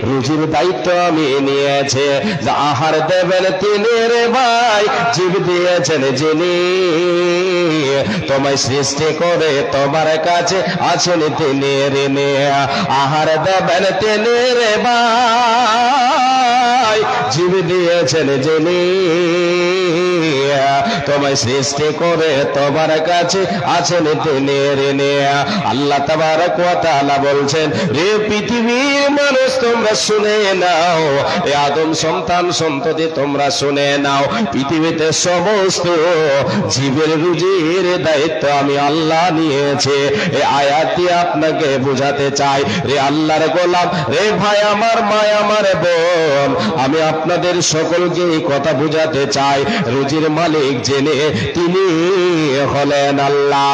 রুজির দায়িত্ব আমি নিয়েছি। যা আহার দেবেন তিনি রে ভাই, জীব দিয়েছেন যিনি, তোমায় সৃষ্টি করে তোমার কাছে আছেন তিনি ঋণী। আহার দেবেন তিনি রে ভাই, জীব দিয়েছেন যিনি, তোমায় সৃষ্টি করে তোমার কাছে আছেন তিনি ঋণী। আল্লাহ তাবারক ওয়া তাআলা বলছেন, রে পৃথিবীর মানুষ তোমরা শুনে নাও, এ আদম সন্তান সন্ততি তোমরা শুনে নাও, পৃথিবীতে সমস্ত জীবের রুজির দায়িত্ব আমি আল্লাহ নিয়েছি। এই আয়াতটি আপনাকে বোঝাতে চাই রে আল্লাহর গোলাম, রে ভাই আমার, মা আমার, বোন, আমি আপনাদের সকলকে এই কথা বোঝাতে চাই, রুজির মালিক জেনে তিনি হলেন আল্লাহ।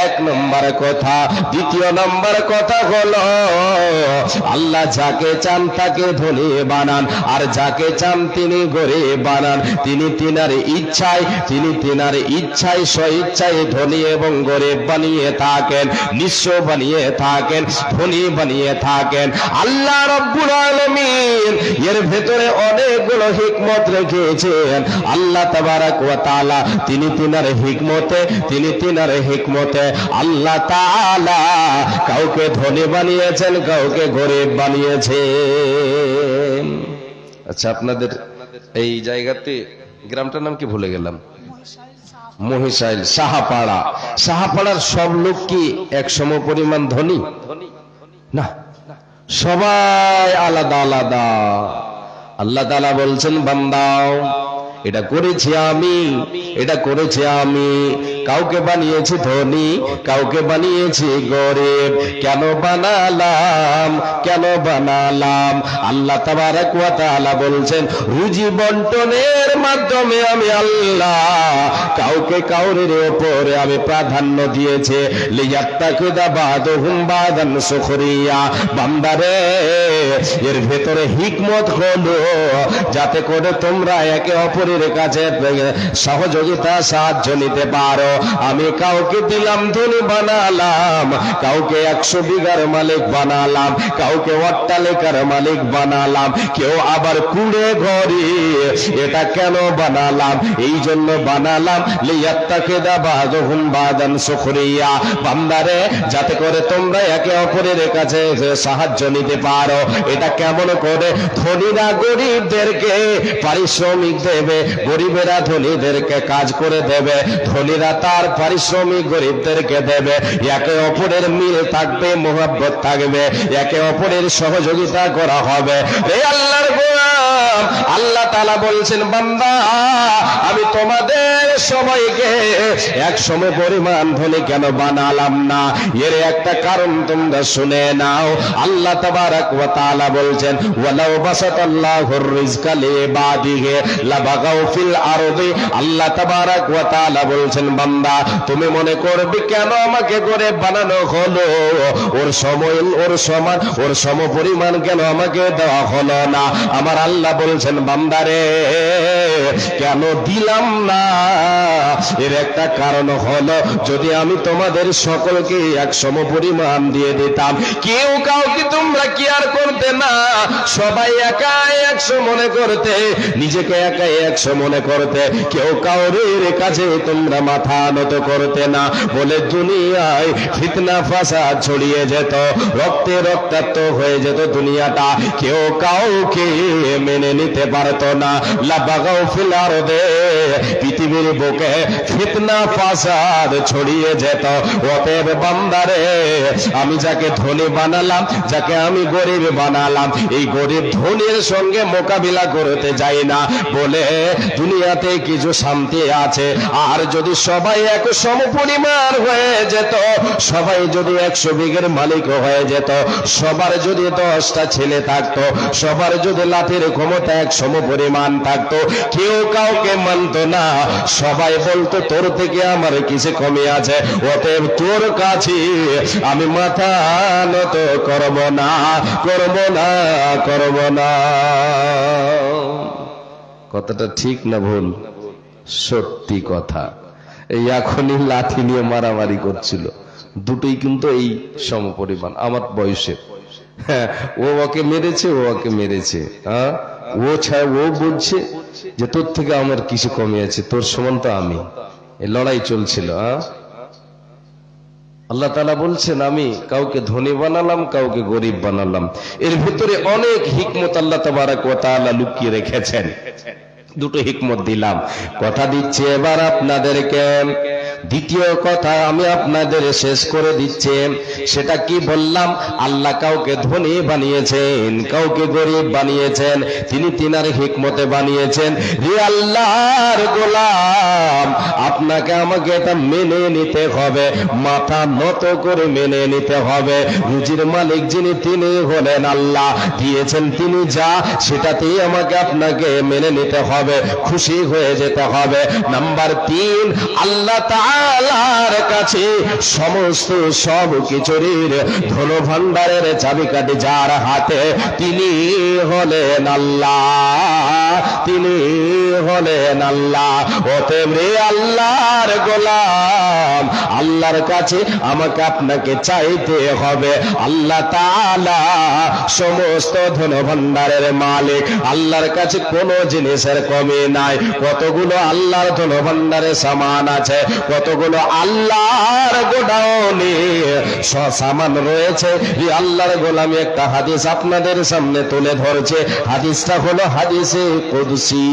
এক নম্বর কথা। দ্বিতীয় নম্বর কথা হলো, আল্লাহ যাকে চান তাকে ধনী বানান, আর যাকে চান তিনি গরিব বানান। তিনি তিনার ইচ্ছায় স্বইচ্ছায় ধনী এবং গরিব বানিয়ে থাকেন, নিঃস্ব বানিয়ে থাকেন, ধনী বানিয়ে থাকেন। আল্লাহ রাব্বুল আলামিন এর ভেতরে অনেকগুলো হিকমত রেখেছেন। আল্লাহ তাবারক ওয়া তাআলা তিনি তিনার হিকমতে আল্লাহ তাআলা কাউকে ধনী বানিয়েছেন, কাউকে গরিব বানিয়েছেন। আচ্ছা, আপনাদের এই জায়গাতে গ্রামটার নাম কি ভুলে গেলাম, মহিষাইল, সাহাপাড়ার সব লোক কি এক সম পরিমাণ ধনী? না, সবাই আলাদা আলাদা। আল্লাহ তাআলা বলছেন, বান্দাও এটা করেছি আমি, কাউকে বানিয়েছি ধনী, কাউকে বানিয়েছি গরিব। কেন বানালাম? আল্লাহ তাবারক ওয়া তাআলা বলছেন, রুজি বন্টনের মাধ্যমে আমি আল্লাহ কাউকে কাউরের উপরে আমি প্রাধান্য দিয়েছি। লিয়াত্তাকিদা বাদুহুম বাদান সুখরিয়া। বান্দারে, এর ভেতরে হিকমত হলো যাতে করে তোমরা একে অপরের কাছে সহযোগিতা সাহায্য নিতে পারো। আমি কাউকে দিলাম ধনী বানালাম, কাউকে 100 বিঘার মালিক বানালাম, কাউকে অট্টালিকার মালিক বানালাম, কেউ আবার কুড়ে ঘরে। এটা কেন বানালাম? এই জন্য বানালাম, লিয়াত্তাকিদা বাদুহুম বাদান সুখরিয়া। বান্দারে, যাতে করে তোমরা একে অপরের কাছে সাহায্য নিতে পারো। এটা কেমন করে? ধনীরা গরিবদেরকে পারিশ্রমিক দেবে, গরিবেরা ধনীদেরকে কাজ করে দেবে, ধনীরা তার পারিশ্রমিক গরিবদেরকে দেবে। একে অপরের মিল থাকবে, মোহাব্বত থাকবে, একে অপরের সহযোগিতা করা হবে। রে আল্লাহর গোলাম, আল্লাহ তাআলা বলছেন, বান্দা আমি তোমাদের সবাইকে এক সম পরিমাণ ধনী কেন বানালাম না? এর একটা কারণ তোমরা শুনে নাও। আল্লাহ তাবারক ওয়া তাআলা বলছেন, ওয়ালাউ বাসাতাল্লাহুর রিজকা লিবাদিহি লাবাগাউ ফিল আরদি। আল্লাহ তাবারক ওয়া তাআলা বলছেন, বান্দা তুমি মনে করবে কেন আমাকে করে বানানো হলো, ওর সময় ওর সমান ওর সম পরিমাণ কেন আমাকে দেওয়া হলো না? আমার আল্লাহ বলছেন, বান্দারে কেন দিলাম না? এর একটা কারণ হলো, যদি আমি তোমাদের সকলকে এক সম পরিমাণ দিয়ে দিতাম, কেউ কাউকে তোমরা কেয়ার করতে না, সবাই একাই 100 মনে করতে, নিজেকে একাই 100 মনে করতে, কেউ কাউরের কাছে তোমরা মাথা নত করতে না, বলে দুনিয়ায় ফিতনা ফাসাদ ছড়িয়ে যেত, রক্তে রক্তাক্ত হয়ে যেত দুনিয়াটা, কেউ কাউকে মেনে নিতে পারতো না। লাবাগাউ ফিল আরদে, পৃথিবীর বুকে ফিতনা ফাসাদ ছড়িয়ে যেত। অতএব বান্দারে, আমি যাকে ধনী বানালাম, যাকে আমি গরিব বানালাম, এই গরিব ধনীর সঙ্গে মোকাবিলা করতে যাই না বলে দুনিয়াতে কিছু শান্তি আছে। আর যদি সবাই এক সম পরিমাণ হয়ে যেত, সবাই যদি 100 বিঘের মালিক হয়ে যেত, সবার যদি 10টা ছেলে থাকতো, সবার যদি লাঠির ক্ষমতা এক সম পরিমাণ থাকতো, কেউ কাউকে মানতো না, সবাই বলতো তোর থেকে আমার কিছু কমে আছে, অতএব তোর কাছে আমি মাথা নত করব না। কথাটা ঠিক না ভুল? সত্যি কথা। এই এখনই লাঠি নিয়ে মারামারি করছিল, দুটোই কিন্তু এই সমপরিমাণ আমার বয়সে। হ্যাঁ, ও ওকে মেরেছে, ও ওকে মেরেছে, হ্যাঁ, ও ছাড়া ও বুঝছে যে তোর থেকে আমার কিছু কমে আছে, তোর সমান তো আমি। এই লড়াই চলছিল। আল্লাহ তাআলা বলছেন আমি কাউকে ধনী বানালাম, কাউকে গরিব বানালাম। এর ভিতরে অনেক হিকমত আল্লাহ তাবারক ওয়া তাআলা লুকিয়ে রেখেছেন। দুটো হিকমত দিলাম, কথা দিচ্ছি এবার আপনাদেরকে। দ্বিতীয় কথা আমি আপনাদের শেষ করে দিচ্ছি। সেটা কি বললাম? আল্লাহ কাউকে ধনী বানিয়েছেন, কাউকে গরিব বানিয়েছেন, তিনি তিনার হিকমতে বানিয়েছেন। হে আল্লাহর গোলাম, আপনাকে আমাকে এটা মেনে নিতে হবে, মাথা নত করে মেনে নিতে হবে। রুজির মালিক যিনি, তিনি হলেন আল্লাহ, দিয়েছেন তিনি যা, সেটাতেই আমাকে আপনাকে মেনে নিতে হবে, খুশি হয়ে যেতে হবে। নাম্বার 3, আল্লাহ তাআলার কাছে সমস্ত সব কিছুর ধন ভান্ডারের চাবিকাঠি যার হাতে, তিনি হলেন আল্লাহ, তিনি হলেন আল্লাহ। অতএব রে আল্লাহর গোলাম, আল্লাহর কাছে আমাকে আপনাকে চাইতে হবে। আল্লাহ তাআলা সমস্ত ধন ভান্ডারের মালিক, আল্লাহর কাছে কোনো জিনিসের কমি নাই। কতগুলো আল্লাহর ধন ভান্ডারে সামান আছে, কতগুলো আল্লাহর গোডাউনে সামান রয়েছে। এই আল্লাহর গোলামি একটা হাদিস আপনাদের সামনে তুলে ধরছে। হাদিসটা হলো হাদিসে কুদসি।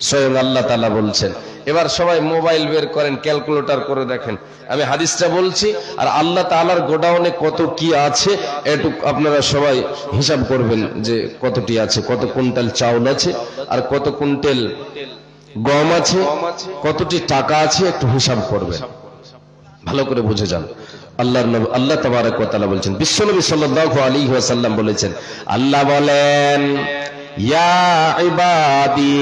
স্বয়ং আল্লাহ তাআলা বলছেন। এবার সবাই মোবাইল বের করেন, ক্যালকুলেটর করে দেখেন। আমি হাদিসটা বলছি, আর আল্লাহ তাআলার গোডাউনে কত কি আছে একটু আপনারা সবাই হিসাব করবেন, যে কতটি আছে, কত কুইন্টাল চাউল আছে, আর কত কুইন্টাল গম আছে, কতটি টাকা আছে, একটু হিসাব করবেন, ভালো করে বুঝে যান। আল্লাহ তাবারক ওয়া তাআলা বলছেন, বিশ্বনবী সাল্লাল্লাহু আলাইহি ওয়াসাল্লাম বলেছেন, আল্লাহ বলেন, ইয়া ইবাদি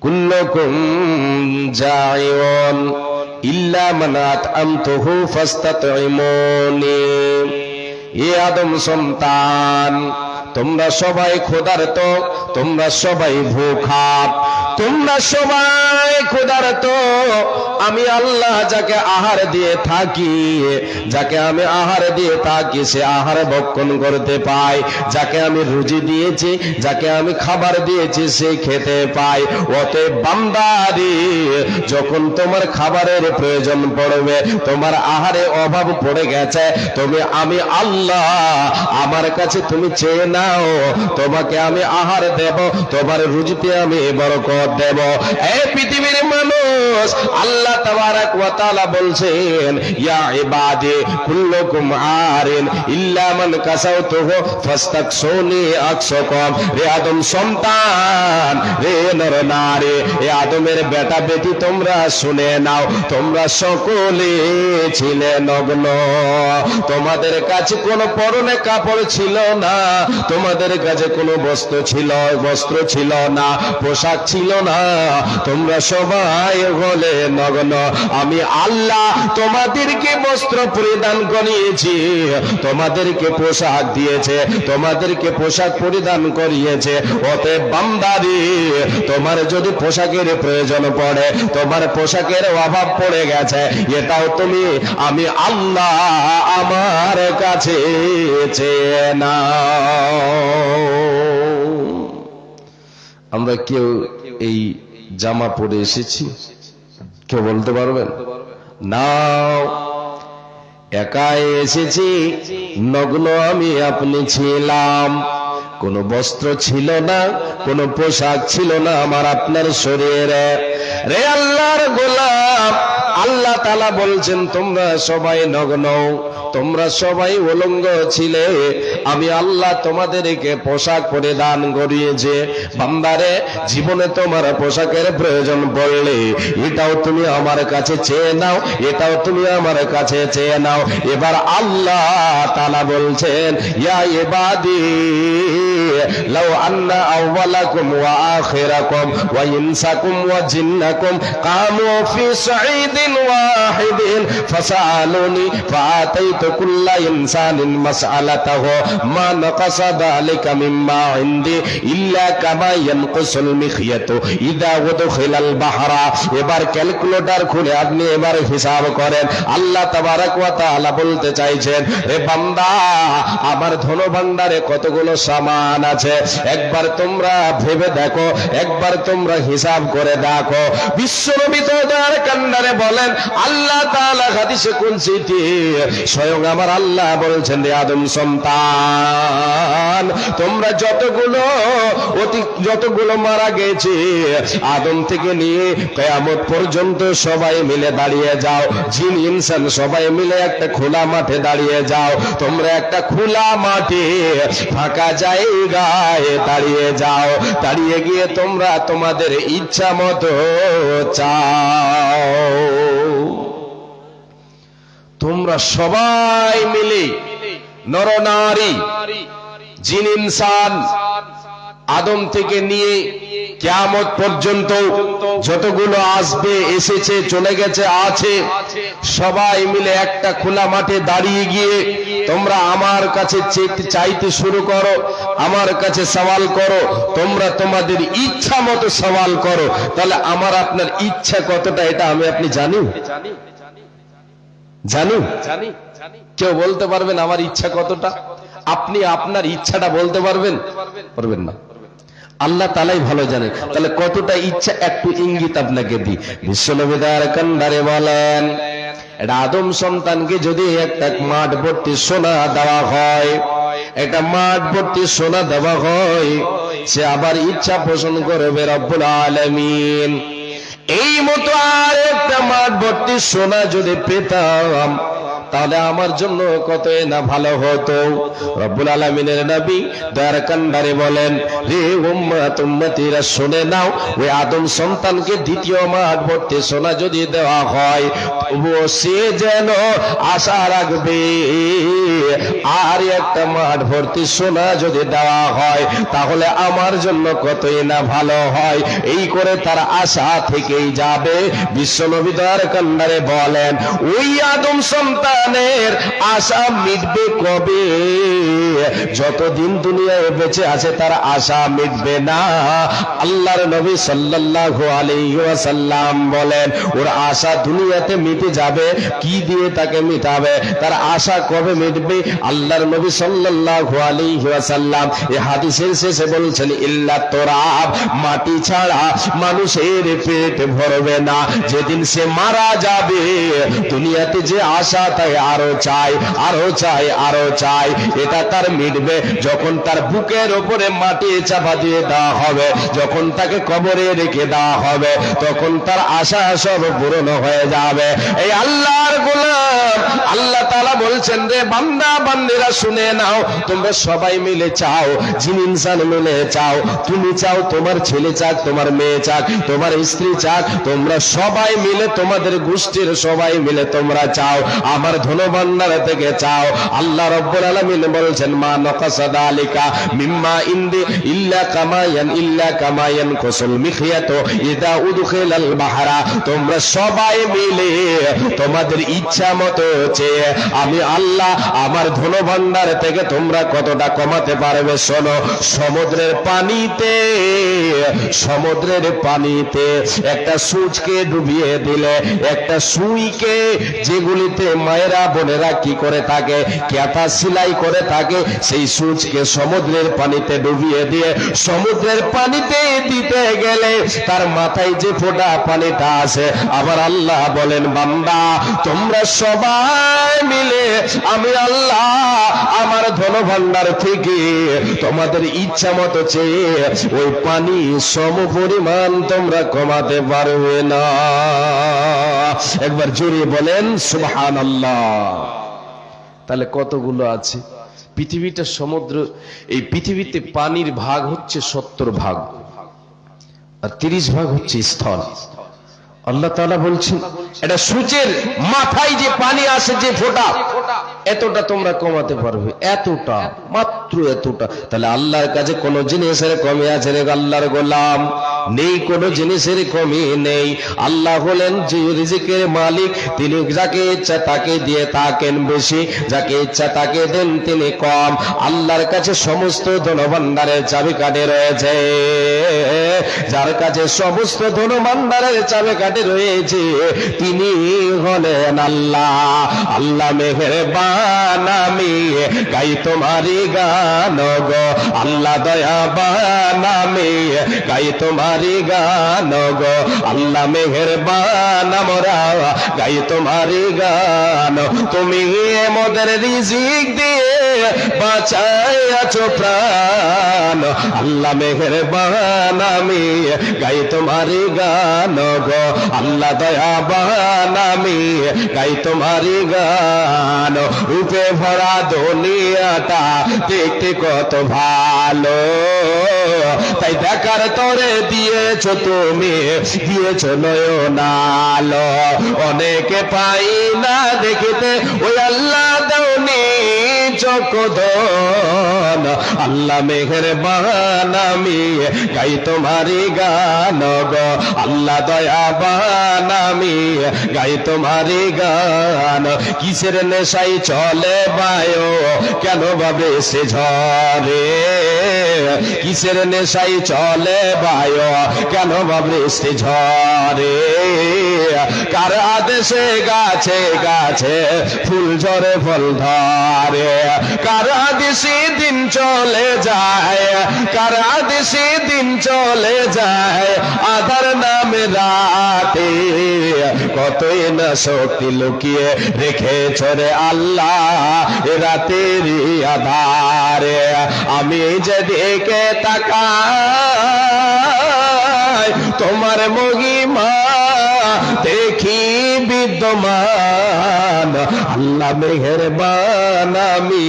কুল্লুকুম জাইউন ইল্লা মান আতআমতুহু ফাস্তাতঈমুনি। এ আদম সন্তান, তোমরা সবাই ক্ষুধার্ত, তোমরা সবাই ভুখা, তোমরা সবাই ক্ষুধার্ত। আমি আল্লাহ যাকে আহার দিয়ে থাকি, যাকে আমি আহার দিয়ে থাকি, সে আহার ভক্ষণ করতে পায়। যাকে আমি রুজি দিয়েছি, যাকে আমি খাবার দিয়েছি, সে খেতে পায়। অতএব বান্দারে, যখন তোমার খাবারের প্রয়োজন পড়বে, তোমার আহারে অভাব পড়ে গেছে, তুমি আমি আল্লাহ আমার কাছে তুমি চেয়ে নাও, তোমাকে আমি আহার দেব, তোমার রুজিতে আমি বরকত দেব। এই পৃথিবীর মানুষ, আল্লাহ তাবারক ওয়া তাআলা বলছেন, ইয়া ইবাদি কুল্লুকুম আরিন ইল্লা মান কাসাউতুহু ফাস্তাকসুনি আকসাকুম। রে আদম সন্তান, রে নর নারী, এ আদমের বেটা বেটি, তোমরা শুনে নাও, তোমরা সকলে ছিলে নগ্ন। তোমাদের কাছে কোনো পরনে কাপড় ছিল না, তোমাদের কাছে কোনো বস্ত্র ছিল না, পোশাক ছিল না, তোমরা সবাই হলে নগ্ন। আমি আল্লাহ তোমাদেরকে বস্ত্র পরিধান করিয়েছি, তোমাদেরকে পোশাক দিয়েছে, তোমাদেরকে পোশাক পরিধান করিয়েছে। অতএব বান্দারে, তোমার যদি পোশাকের প্রয়োজন পড়ে, তোমার পোশাকের অভাব পড়ে গেছে, এটাও তুমি আমি আল্লাহ আমার কাছে চেয়ে নাও। আমরা কেউ এই জামা পরে এসেছি? কেউ বলতে পারবেন? নাও, একাই এসেছি, নগ্ন আমি আপনি ছিলাম, কোনো বস্ত্র ছিল না, কোনো পোশাক ছিল না আমার আপনার শরীরে। রে আল্লাহর গোলাম, আল্লাহ তাআলা বলছেন, তোমরা সবাই নগ্ন, তোমরা সবাই উলঙ্গ ছিলে, আমি আল্লাহ তোমাদেরকে পোশাক পরিধান করিয়েছে। বান্দারে, জীবনে তোমার পোশাকের প্রয়োজন পড়লে এটাও তুমি আমার কাছে চেয়ে নাও, এটাও তুমি আমার কাছে চেয়ে নাও। এবার আল্লাহ তাআলা বলছেন, ইয়া ইবাদি লাউ আন্না আউওয়ালাকুম ওয়া আখিরাকুম ওয়া ইনসাকুম ওয়া জিন্নাকুম কামু ফি সাঈদি ওয়াহিদিন ফাসালুনি ফাআতাইতু কুল্লা ইনসানিন মাসআলাতাহু মা নাকাসা যালিকা মিম্মা ইনদি ইল্লা কামা ইয়ানকুসুল মিখিয়াতু ইযা উদখিলাল বাহরা। এবার ক্যালকুলেটর খুলে আপনি এবার হিসাব করেন। আল্লাহ তাবারক ওয়া তাআলা বলতে চাইছেন, হে বান্দা, আমার ধনভাণ্ডারে কতগুলো সামান আছে একবার তোমরা ভেবে দেখো, একবার তোমরা হিসাব করে দেখো। বিশ্বনবী তো তার কান্নারে বলেন, আল্লাহ তাআলা হাদিসে কুদসিতে স্বয়ং আমার আল্লাহ বলছেন, রে আদম সন্তান, তোমরা যতগুলো মারা গেছে আদম থেকে নিয়ে কিয়ামত পর্যন্ত সবাই মিলে দাঁড়িয়ে যাও। জিন ইনসান সবাই মিলে একটা খোলা মাঠে দাঁড়িয়ে যাও। তোমরা একটা খোলা মাঠে ফাঁকা জায়গায় দাঁড়িয়ে যাও। দাঁড়িয়ে গিয়ে তোমরা তোমাদের ইচ্ছা মতো চাও। তোমরা সবাই মিলে নরনারী জিন ইনসান আদম থেকে নিয়ে কিয়ামত পর্যন্ত যতগুলো আসবে, এসেছে, চলে গেছে, আছে, সবাই মিলে একটা খোলা মাঠে দাঁড়িয়ে গিয়ে তোমরা আমার কাছে চাইতে শুরু করো, আমার কাছে সওয়াল করো। তোমরা তোমাদের ইচ্ছা মতো সওয়াল করো। তাহলে আমার আপনার ইচ্ছা কতটা এটা আমি আপনি জানি? কেউ বলতে পারবেন আমার ইচ্ছা কতটা? আপনি আপনার ইচ্ছাটা বলতে পারবেন? পারবেন না। আল্লাহ তাআলাই ভালো জানেন। তাহলে কতটা ইচ্ছা একটু ইঙ্গিত আপনাকে দিই। বিশ্বনবী তার কান্ডারে বলেন, এটা আদম সন্তানকে যদি একটা মাঠ ভর্তি সোনা দেওয়া হয়, একটা মাঠ ভর্তি সোনা দেওয়া হয়, সে আবার ইচ্ছা পোষণ করবে রব্বুল আলামিন। এই মতো আর একটা মাঠ ভর্তি সোনা যদি পেতাম তাহলে আমার জন্য কত না ভালো হতো। রব্বুল আলামিনের নবী দয়ার কান্ডারে বলেন, রে উম্মত উম্মতিরা শুনে নাও, ওই আদম সন্তানকে দ্বিতীয় মাঠ ভর্তি সোনা যদি দেওয়া হয়, তবুও সে যেন আশা রাখবে আর একটা মাঠ ভর্তি সোনা যদি দেওয়া হয় তাহলে আমার জন্য কতই না ভালো হয়। এই করে তার আশা থেকেই যাবে। বিশ্বনবী দয়ার কান্ডারে বলেন, ওই আদম সন্তানের আশা মিটবে কবে? যতদিন দুনিয়ায় বেঁচে আছে তার আশা মিটবে না। আল্লাহর নবী সাল্লাল্লাহু আলাইহি ওয়াসাল্লাম বলেন, ওর আশা দুনিয়াতে মিটে যাবে। কি দিয়ে তাকে মিটাবে? তার আশা কবে মিটবে? আল্লাহর নবী সাল্লাল্লাহু আলাইহি ওয়াসাল্লাম এই হাদিসের শেষে বলছেন, ইল্লা তুরাব, মাটি ছাড়া মানুষের পেট ভরবে না। যেদিন সে মারা যাবে দুনিয়াতে যে আশা তাই আরো চাই, আরো চাই, আরো চাই, এটা তার মিটবে যখন তার বুকের উপরে মাটি চাপা দিয়ে দেওয়া হবে, যখন তাকে কবরে রেখে দেওয়া হবে, তখন তার আশা সব পূরণ হয়ে যাবে। এই আল্লাহর গোলাম আল্লাহ তাআলা বলছেন, রে বান্দা বান্দিরা শুনে নাও, তোমরা সবাই মিলে চাও, জিন ইনসান মিলে চাও, তুমি চাও, তোমার ছেলে চাক, তোমার মেয়ে চাক, তোমার স্ত্রী চাক, তোমরা সবাই মিলে, তোমাদের গোষ্ঠীর সবাই মিলে তোমরা চাও, আমার ধনভাণ্ডার থেকে চাও। আল্লাহ রাব্বুল আলামিন বলছেন, মা নাকাসা যালিকা মিম্মা ইনদি ইল্লা কামা ইয়ানকুসুল মিখিয়াতু ইযা উদখিলাল বাহরা। তোমরা সবাই মিলে তোমাদের ইচ্ছা মতো চেয়ে আমি আল্লাহ আমার ধনভাণ্ডার থেকে তোমরা কতটা কমাতে পারবে শোনো। সমুদ্রের পানিতে একটা সূচকে ডুবিয়ে দিলে, একটা সুইকে যেগুলিতে মায়েরা বোনেরা কি করে থাকে, কেতা সেলাই করে থাকে, সেই সূচকে সমুদ্রের পানিতে ডুবিয়ে দিয়ে সমুদ্রের পানিতে দিতে গেলে তার মাথায় যে ফোঁটা পানিটা আসে, আবার আল্লাহ বলেন, বান্দা তোমরা সবাই মিলে আমি আল্লাহ আমার ধনভাণ্ডার থেকে তোমাদের ইচ্ছা মতো চেয়ে ওই পানি সমপরিমাণ তোমরা কমাতে পারবে না। একবার জোরে বলেন সুবহানাল্লাহ। তাহলে কতগুলো আছে পৃথিবীটা সমুদ্র। এই পৃথিবীতে পানির ভাগ হচ্ছে 70 ভাগ আর 30 ভাগ হচ্ছে স্থল। আল্লাহ তাআলা বলছেন, এটা সূচের মাথায় যে পানি আসে, যে ফোঁটা, এতটা তোমরা কমাতে পারবে, এতটা, মাত্র এতটা। তাহলে আল্লাহর কাছে কোনো জিনিসের কমি আছে রে আল্লাহর গোলাম? নেই, কোনো জিনিসের কমি নেই। আল্লাহ হলেন যে রিজিকের মালিক, তিনি যাকে ইচ্ছা তাকে দিয়ে থাকেন বেশি, যাকে ইচ্ছা তাকে দেন তিনি কম। আল্লাহর কাছে সমস্ত ধনভাণ্ডারের চাবিকাঠি রয়েছে। যার কাছে সমস্ত ধনভাণ্ডারের চাবিকাঠি রয়েছে তিনি হলেন আল্লাহ। আল্লাহ মেহেরবান, আমি গাই তোমারি গান গো। আল্লাহ দয়াবান, আমি গাই তোমারি গান গো। আল্লাহ মেহেরবান, আমরা গাই তোমারি গান। তুমি আমাদের রিজিক দিয়ে বাঁচাই আছো প্রাণ। আল্লাহ মেহেরবান, আমি গাই তোমারি গান গো। আল্লাহ দয়াবান, আমি গাই তোমারি গান। রূপে ভরা দুনিয়াটা দেখতে কত ভালো, তাই দেখার তরে দিয়েছো তুমি, দিয়েছো নয়নালো। অনেকে পাই না দেখিতে, ওই আল্লাহ দাওনি চোখদন। আল্লাহ মেহেরবান, আমি গাই তোমারি গান গো। আল্লাহ দয়াবান, আমি গাই তোমারি গান। কিসের নেশাই চলে বায়ো, কেন ভাবে সে ঝরে? কিসের নেশাই চলে বায়ো, কেন ভাবে সে ঝরে? কার আদেশে গাছে গাছে ফুল ঝরে ফল ধরে? কার আদেশে দিন চলে যায়, কার আদেশে দিন চলে যায়। আধার নামে রাতে কতই না শক্তি লুকিয়ে রেখেছ রে আল্লাহ রাতের আধারে। আমি যেদিকে তাকাই তোমার মহিমা দেখি বিদ্যমান। আল্লাহ মেহেরবান, আমি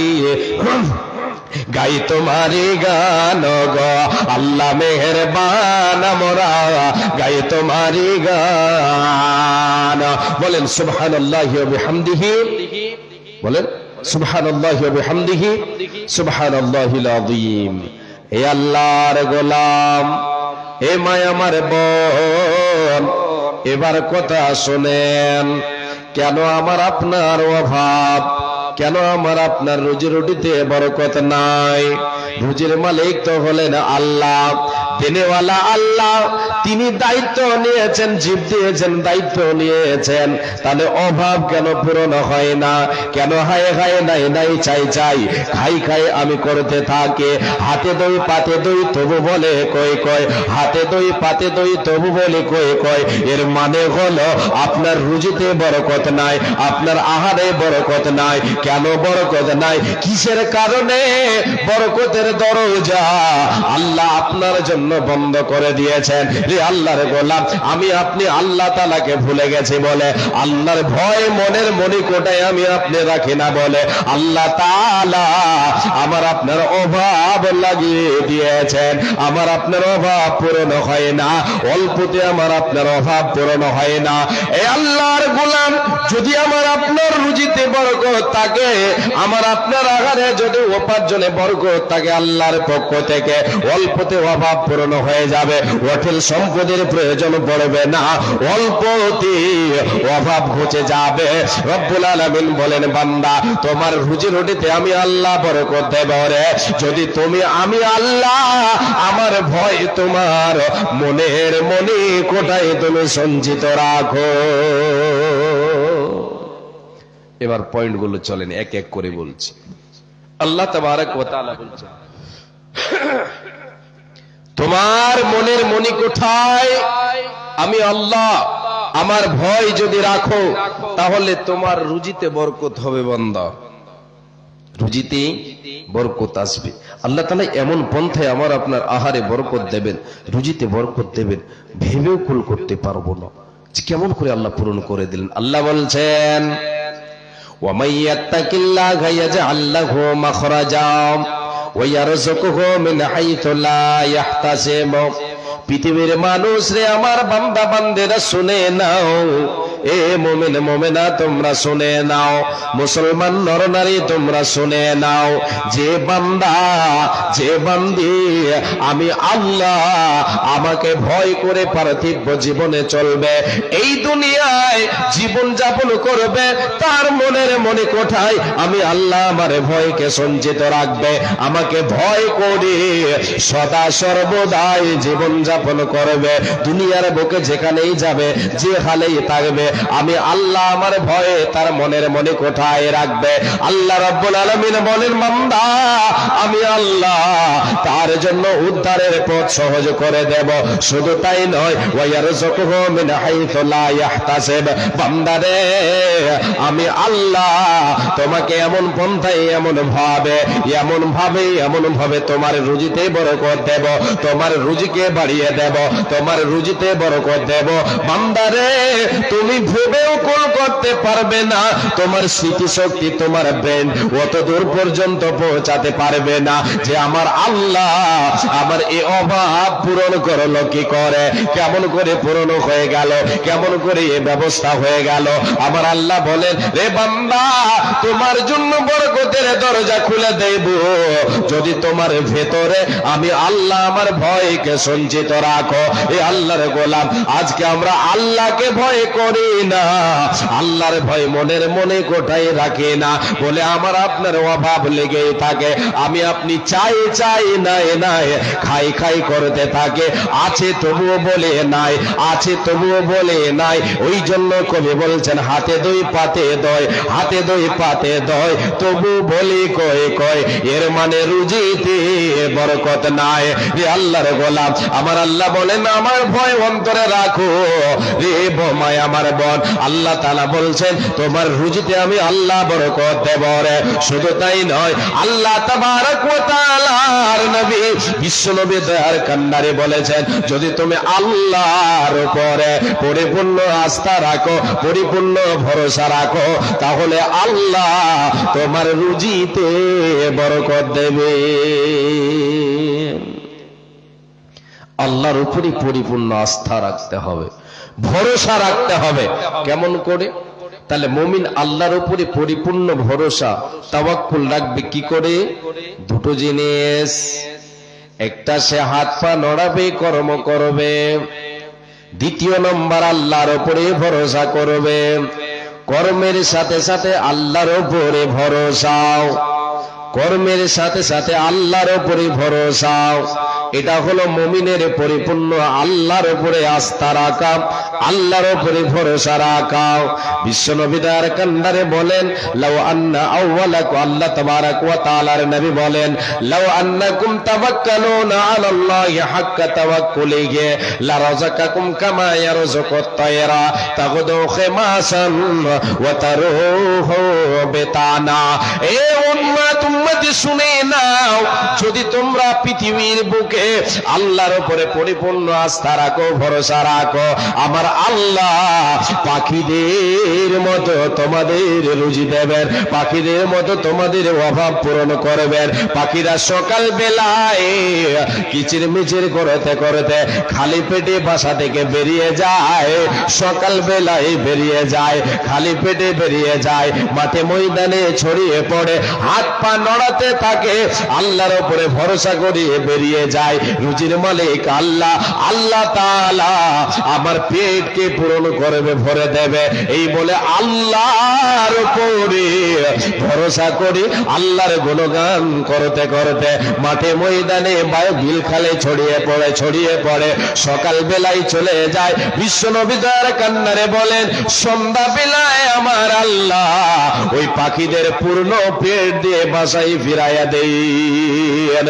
গাই তোমারি গান গো। আল্লাহ মেহেরবান, আমরা গাই তোমারি গান। বলেন সুবহানাল্লাহি ওয়া বিহামদিহি, বলেন সুবহানাল্লাহি ওয়া বিহামদিহি, সুবহানাল্লাহিল আযীম। হে আল্লাহর গোলাম, হে মায়ামার বোন, এবার কথা শুনেন। কেন আমার আপনার অভাব, কেন আমার আপনার রুজি রুটিতে বরকত নাই? রুজির মালিক তো হলেন আল্লাহ, দেনেওয়ালা আল্লাহ। তিনি দায়িত্ব নিয়েছেন, জীব দিয়েছেন, দায়িত্ব নিয়েছেন। তাহলে অভাব কেন পূরণ হয় না? কেন হায় হায় নাই নাই চাই চাই, খাই খাই আমি করতে থাকে? হাতে দই পাতে দই তবু বলে কই কই, হাতে দই পাতে দই তবু বলে কই কই। এর মানে হলো আপনার রুজিতে বরকত নাই, আপনার আহারে বরকত নাই। কেন বরকত নাই? কিসের কারণে? বরকতের দরজা আল্লাহ আপনার জন্য বন্ধ করে দিয়েছেন। রে আল্লাহর গোলাম, আমি আপনি আল্লাহ তাআলাকে ভুলে গেছি বলে, আল্লাহর ভয় মনের মণিকোটায় আমি আপনি রাখি না বলে, আল্লাহ তাআলা আমার আপনার অভাব লাগিয়ে দিয়েছেন। আমার আপনার অভাব পূরণ হয় না, অল্পতে আমার আপনার অভাব পূরণ হয় না। এই আল্লাহর গোলাম, যদি আমার আপনার রুজিতে বরকত থাকে, আমার আপনার আহারে যদি উপার্জনে বরকত থাকে, আল্লাহর পক্ষ থেকে অল্পতে অভাব পূরণ হয়ে যাবে। অঢেল সম্পদের প্রয়োজন পড়বে না, অল্পতে অভাব ঘুচে যাবে। রব্বুল আলামিন বলেন, বান্দা তোমার রুজি রুটিতে আমি আল্লাহ বরকত দেব রে, যদি তুমি আমি আল্লাহ আমার ভয় তোমার মনের মনে কোটায় তুমি সঞ্চিত রাখো। এবার পয়েন্টগুলো চলেন, এক এক করে বলছি। আল্লাহ তাবারক ওয়া তাআলা বলছেন, তোমার মনের মণিকোঠায় আমি আল্লাহ আমার ভয় যদি রাখো, তাহলে তোমার রুজিতে বরকত হবে বান্দা, রুজিতে বরকত আসবে। আল্লাহ তাআলা এমন পন্থায় আমার আপনার আহারে বরকত দেবেন, রুজিতে বরকত দেবেন, ভেবেও কুল করতে পারবো না কেমন করে আল্লাহ পূরণ করে দিলেন। আল্লাহ বলছেন, وَمَن يَتَّقِ اللَّهَ يَجْعَل لَّهُ مَخْرَجًا وَيَرْزُقْهُ مِنْ حَيْثُ لَا يَحْتَسِبُ। পৃথিবীর মানুষ রে, আমার বান্দা বান্দেরা শুনে নাও, এ মুমিন মুমিনা তোমরা শুনে নাও, মুসলমান নরনারী তোমরা শুনে নাও, যে বান্দা যে বান্দি আমি আল্লাহ আমাকে ভয় করে পার্থিব জীবনে চলবে, এই দুনিয়ায় জীবন যাপন করবে, তার মনের মনে কোঠায় আমি আল্লাহ আমার ভয়কে সঞ্চিত রাখবে, আমাকে ভয় করে সদা সর্বদাই জীবন যাপন করবে, দুনিয়ার বুকে যেখানেই যাবে যে হালেই থাকবে আমি আল্লাহ আমার ভয়ে তার মনের মনে কোঠায় রাখবে। আল্লাহ রাব্বুল আলামিন বলেন বান্দা আমি আল্লাহ তার জন্য উদ্ধারের পথ সহজ করে দেব। শুধু তাই নয়, ওয়ায়ারযুকুহু মিন হাইথু লা ইয়াহতাসিব, বান্দারে আমি আল্লাহ তোমাকে এমন পন্থায় এমন ভাবে তোমার রুজিতে বরকত দেব, তোমার রুজিকে বাড়িয়ে দেব, তোমার রুজিতে বরকত দেব। বান্দারে তুমি ভেবেও কোন করতে পারবে না, তোমার স্মৃতিশক্তি তোমার ব্রেন অত দূর পর্যন্ত পৌঁছাতে পারবে না যে আমার আল্লাহ আমার এই অভাব পূরণ করলো কি করে, কেমন করে পূরণ হয়ে গেল, কেমন করে এই ব্যবস্থা হয়ে গেল। আমার আল্লাহ বলেন রে বান্দা তোমার জন্য বরকতের দরজা খুলে দেব যদি তোমার ভেতরে আমি আল্লাহ আমার ভয়কে সঞ্চিত রাখো। এই আল্লাহর গোলাম আজকে আমরা আল্লাহকে ভয় করি না, আল্লাহর ভয় মনের মনে কোঠায় রাখি না বলে আমার আপনার অভাব লেগেই থাকে, আমি আপনি চাই চাই নাই নাই খাই খাই করতে থাকে, আছে তবুও বলে নাই, আছে তবুও বলে নাই। ওই জন্য কবি বলছেন হাতে দই পাতে দয়, হাতে দই পাতে দয় তবু বলি কয় কয়, এর মানে রুজিতে বরকত নাই। রে আল্লাহর গোলাম আমার আল্লাহ বলেন আমার ভয় অন্তরে রাখো রে বোমায় আমার বোন, আল্লাহ তাআলা বলছেন তোমার রুজিতে আমি আল্লাহ বরকত দেব রে। শুধু তাই নয়, আল্লাহ তাবারক ওয়া তাআলার নবী বিশ্ব নবী দয়ার কান্নারে বলেছেন যদি তুমি আল্লাহর উপরে পরিপূর্ণ আস্থা রাখো, পরিপূর্ণ ভরসা রাখো, তাহলে আল্লাহ তোমার রুজিতে বরকত দেবে। আল্লাহর উপরই পরিপূর্ণ আস্থা রাখতে হবে, ভরসা রাখতে হবে। কেমন করে? তাহলে মুমিন আল্লাহর উপরে পরিপূর্ণ ভরসা তাওয়াক্কুল রাখবে কি করে? দুটো জিনিস, একটা সে হাত পা নড়াবে, কর্ম করবে, দ্বিতীয় নম্বর আল্লাহর উপরে ভরসা করবে। কর্মের সাথে সাথে আল্লাহর উপরে ভরসাও, কর্মের সাথে সাথে আল্লাহর উপরে ভরসাও, এটা হলো মুমিনের পরিপূর্ণ আল্লাহর উপরে আস্থা রাখা, আল্লাহর উপরে ভরসা রাখা। বিশ্বনবী দয়ার কান্নারে বলেন লাউ আন্না আউওয়ালাকুম, আল্লাহ তাবারক ওয়া তাআলার নবী বলেন লাউ আন্নাকুম তাওয়াক্কালুনা আলাল্লাহি হাক্কা তাওয়াক্কুলিহি লারাযাকাকুম কামা ইয়ারযুকুত তায়রা তাগদু খিমাসান ওয়া তারুহু বিতানা। এ উম্মত উম্মতি শুনে নাও, যদি তোমরা পৃথিবীর বুকে আল্লাহর উপরে পরিপূর্ণ আস্থা রাখো, ভরসা রাখো, আমার আল্লাহ পাখিদের মতো তোমাদের রুজি দেবেন, পাখিদের মতো তোমাদের অভাব পূরণ করবেন। পাখিরা সকাল বেলায় কিচির মিচির করতে করতে খালি পেটে বাসা থেকে বেরিয়ে যায়, সকাল বেলায় বেরিয়ে যায়, খালি পেটে বেরিয়ে যায়, মাঠে ময়দানে ছড়িয়ে পড়ে, হাত পা নড়াতে থাকে, আল্লাহর উপরে ভরসা করিয়ে বেরিয়ে যায়। রুজির মালিক আল্লাহ, আল্লাহ তাআলা আমার পেটকে পূরণ করবে, ভরে দেবে। এই বলে আল্লাহর উপরে ভরসা করি, আল্লাহর গুণগান করতে করতে মাঠে ময়দানে বায়ু বিল খালে ছড়িয়ে পড়ে সকাল বেলায় চলে যায়। বিশ্ব নবী দয়ার কান্নারে বলেন সন্ধ্যা বেলায় আমার আল্লাহ ওই পাখিদের পূর্ণ পেট দিয়ে বাসায় ফিরাইয়া দেন।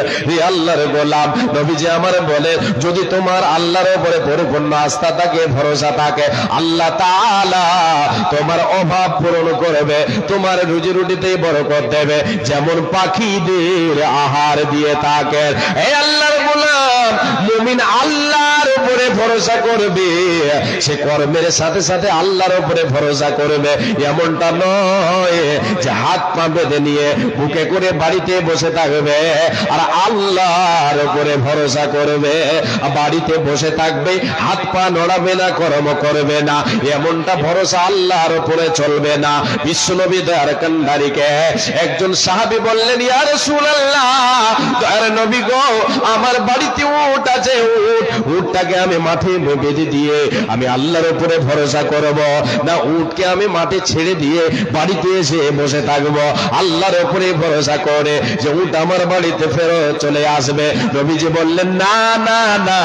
আল্লাহর গোলাম নবীজি আমার বলে যদি তোমার আল্লাহর উপরে পরিপূর্ণ আস্থা থাকে, ভরসা থাকে, আল্লাহ তাআলা তোমার অভাব পূরণ করবে, তোমার রুজি রুটিতে বরকত দেবে, যেমন পাখিদের আহার দিয়ে থাকেন। এই আল্লাহর গোলাম মুমিন আল্লাহর উপরে ভরসা করবে, সে কর্মের সাথে সাথে আল্লাহর উপরে ভরসা করবে। এমনটা নয় যে হাত পা বেঁধে নিয়ে বুকে করে বাড়িতে বসে থাকবে আর আল্লাহর উপরে ভরসা করবে, বাড়িতে বসে থাকবে, হাত পা নড়াবে না, কর্ম করবে না, এমনটা ভরসা আল্লাহর উপরে চলবে না। বিশ্বনবী দয়ার কান্ডারিকে একজন সাহাবী বললেন, ইয়া রাসূলুল্লাহ, দয়ার নবী গো, আমার বাড়িতে উট আছে, উটটাকে আমি মাঠে বেঁধে দিয়ে আমি আল্লাহর উপরে ভরসা করব না উটকে আমি মাঠে ছেড়ে দিয়ে বাড়িতে এসে বসে থাকবো আল্লাহর উপরে ভরসা করে যে উট আমার বাড়িতে ফেরত চলে আসবে? নবীজি বললেন, না না না,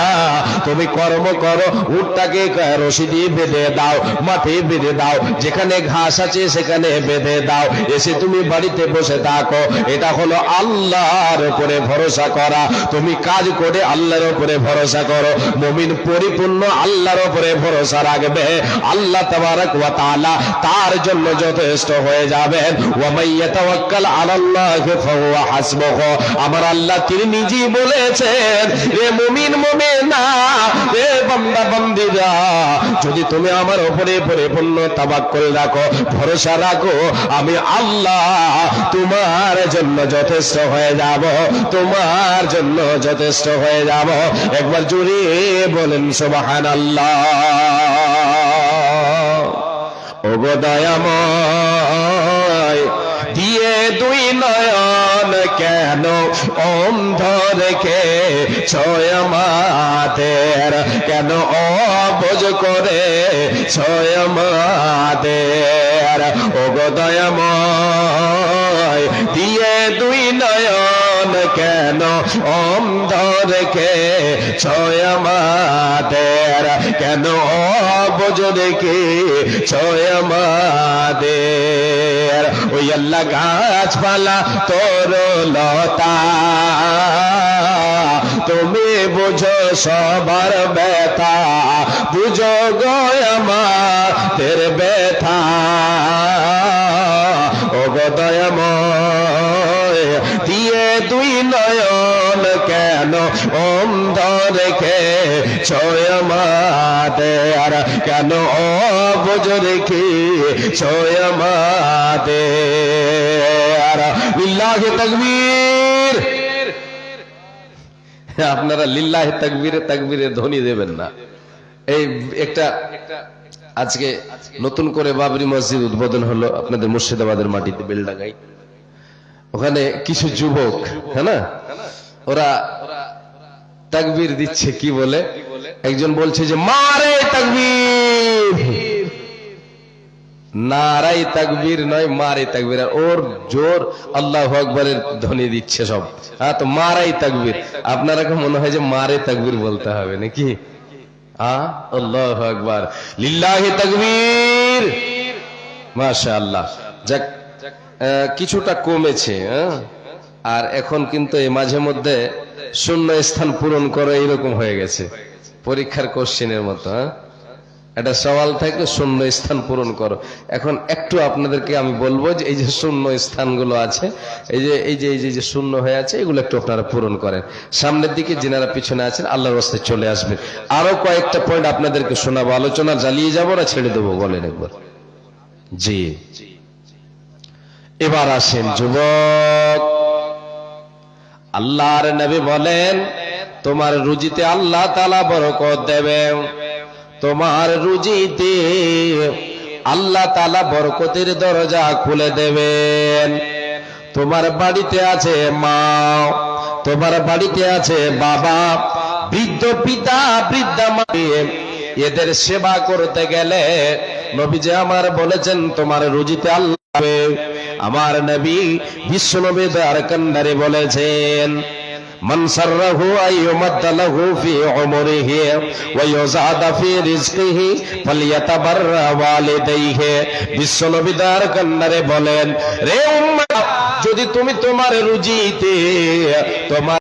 তুমি কর্ম করো, উটটাকে রশি দিয়ে বেঁধে দাও, মাঠে বেঁধে দাও, যেখানে ঘাস আছে সেখানে বেঁধে দাও, এসে তুমি বাড়িতে বসে থাকো। এটা হলো আল্লাহর উপরে ভরসা করা। তুমি কাজ করে আল্লাহর উপরে ভরসা করো। মুমিন পরিপূর্ণ আল্লাহর উপরে ভরসা রাখবে, আল্লাহ তাবারাক ওয়া তাআলা তার জন্য যথেষ্ট হয়ে যাবেন। ওয়া মাইয়াতাওয়াক্কাল আলাল্লাহি ফাহুয়া হাসবুহু, আমার আল্লাহ তিনি নিজেই বলেছেন, রে মুমিন মুমিনা, রে বান্দা বান্দীরা, যদি তুমি আমার উপরে পরিপূর্ণ তাওয়াক্কুল রাখো, ভরসা রাখো, আমি আল্লাহ তোমার জন্য যথেষ্ট হয়ে যাব, তোমার জন্য যথেষ্ট হয়ে যাব। একবার জোরে বলেন সুবহানাল্লাহ। ওগো দয়াময়, দিয়ে দুই নয়ন কেন অন্ধ রেখে ছয় আমাদের, কেন অবুঝ করে ছয় আমাদের? ওগো দয়াময়, দিয়ে দুই নয়ন কেন অন্ধ রেখে ছয় আমাদের, কেন অবুঝ রেখে ছয় আমাদের? ওই আল্লাহ গাছপালা তরলতা, তুমি বুঝো সবার ব্যথা, বুঝো গো আমাদের ব্যথা। ও গো দয়াময়, দিয়ে দুই নয়ন কেন অন্ধ রেখে ছয় আমাদের, কেন অবুঝ রেখে ছয় আমাদের? লিল্লাহি তাকবীর। আপনারা লিল্লাহি তাকবীরে তাকবীরে ধ্বনি দেবেন না। এই একটা আজকে নতুন করে বাবরি মসজিদ উদ্বোধন হলো আপনাদের মুর্শিদাবাদের মাটিতে, বেলডাঙ্গায়। ওখানে কিছু যুবক, হ্যাঁ না, ওরা তাকবীর দিচ্ছে। কি বলে? একজন বলছে যে মারে তাকবীর, নারাই তাকবীর নয়, মারে তাকবীর। আর ওর জোর আল্লাহু আকবারের ধ্বনি দিচ্ছে সব। হ্যাঁ, তো মারাই তাকবীর। আপনারা কি মনে হয় যে মারে তাকবীর বলতে হবে নাকি? আল্লাহু আকবার, লিল্লাহি তাকবীর, মাশাআল্লাহ। যাক, কিছুটা কমেছে, আর এখন কিন্তু এই মাঝে মধ্যে শূন্য স্থান পূরণ করো এইরকম হয়ে গেছে, পরীক্ষার কোশ্চেনের মতো। একটা সওয়াল থাকে, শূন্য স্থান পূরণ করো। এখন একটু আপনাদেরকে আমি বলবো যে এই যে শূন্য স্থানগুলো আছে, এই যে শূন্য হয়ে আছে, এগুলো একটু আপনারা পূরণ করেন। সামনের দিকে যিনারা পিছনে আছেন আল্লাহর রাস্তায় চলে আসবেন। আরো কয়েকটা পয়েন্ট আপনাদেরকে শোনাবো। আলোচনা চালিয়ে যাবো না ছেড়ে দেবো বলেন একবার? জি, এবার আসেন যুবক। আল্লাহর নবী বলেন, তোমার রুজিতে আল্লাহ তাআলা বরকত দেবেন, তোমার রুজিতে আল্লাহ তাআলা বরকতের দরজা খুলে দেবেন। তোমার বাড়িতে আছে মা, তোমার বাড়িতে আছে বাবা, বৃদ্ধ পিতা, বৃদ্ধা মা, এদের সেবা করতে গেলে নবীজি আমার বলেছেন তোমার রুজিতে আল্লাহ। আমার নবী বিশ্ব নবী দয়ার কান্ডারি বলেছেন, মান সাররাহু আইয়ুমাদ্দা লাহু ফি উমরিহি ওয়া ইউযাদা ফি রিজকিহি ফালইয়াতাবাররা ওয়ালিদাইহি। বিশ্ব নবী দয়ার কান্ডারি বলেন, রে উম্মাহ, যদি তুমি তোমার রুজিতে তোমার